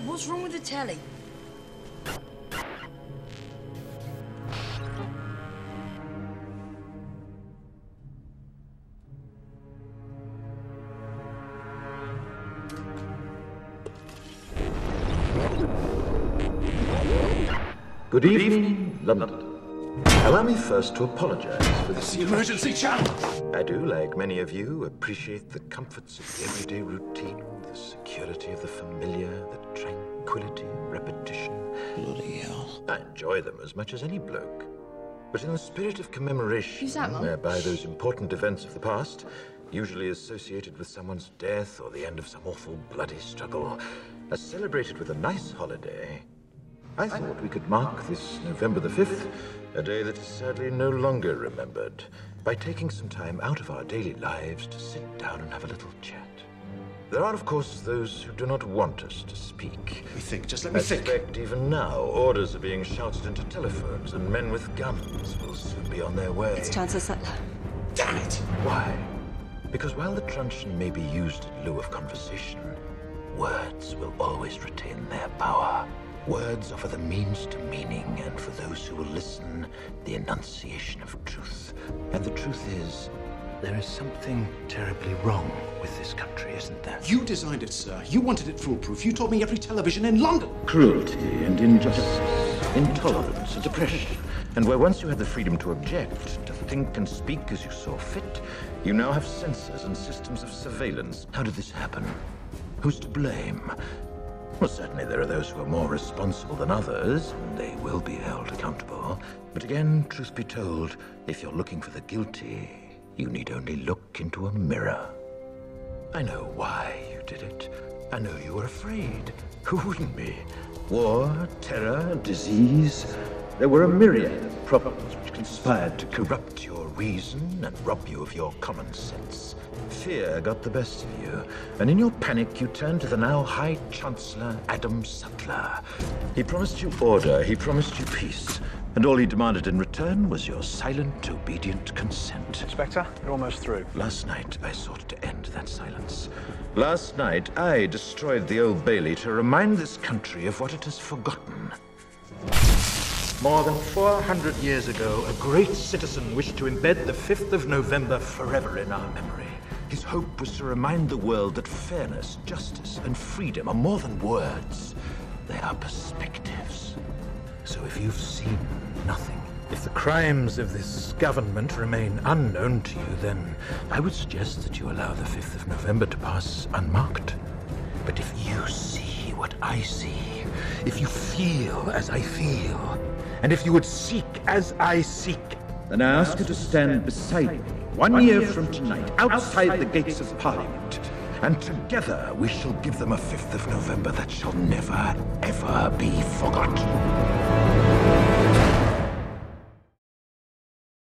Dad, what's wrong with the telly? Good evening, London. Allow me first to apologize for this. The emergency channel! I do, like many of you, appreciate the comforts of the everyday routine, the security of the familiar, the tranquility of repetition. Bloody hell. I enjoy them as much as any bloke. But in the spirit of commemoration, Who's that, Mum? whereby those important events of the past, usually associated with someone's death or the end of some awful bloody struggle, are celebrated with a nice holiday, I thought we could mark this November the 5th, a day that is sadly no longer remembered, by taking some time out of our daily lives to sit down and have a little chat. There are, of course, those who do not want us to speak. Let me think, just let me think. I suspect even now, orders are being shouted into telephones, and men with guns will soon be on their way. It's Chancellor Sutler. Damn it! Why? Because while the truncheon may be used in lieu of conversation, words will always retain their power. Words offer the means to meaning, and for those who will listen, the enunciation of truth. And the truth is, there is something terribly wrong with this country, isn't there? You designed it, sir. You wanted it foolproof. You told me every television in London. Cruelty and injustice, intolerance and oppression. And where once you had the freedom to object, to think and speak as you saw fit, you now have censors and systems of surveillance. How did this happen? Who's to blame? Well, certainly there are those who are more responsible than others, and they will be held accountable. But again, truth be told, if you're looking for the guilty, you need only look into a mirror. I know why you did it. I know you were afraid. Who wouldn't be? War, terror, disease. There were a myriad of problems which conspired to corrupt your reason and rob you of your common sense. Fear got the best of you, and in your panic you turned to the now High Chancellor Adam Sutler. He promised you order, he promised you peace, and all he demanded in return was your silent, obedient consent. Inspector, you're almost through. Last night I sought to end that silence. Last night I destroyed the Old Bailey to remind this country of what it has forgotten. More than 400 years ago, a great citizen wished to embed the 5th of November forever in our memory. His hope was to remind the world that fairness, justice, and freedom are more than words. They are perspectives. So if you've seen nothing, if the crimes of this government remain unknown to you, then I would suggest that you allow the 5th of November to pass unmarked. But if you see what I see, if you feel as I feel, and if you would seek as I seek, then I ask you to stand beside me 1 year from tonight, outside the gates of Parliament. And together we shall give them a 5th of November that shall never, ever be forgotten.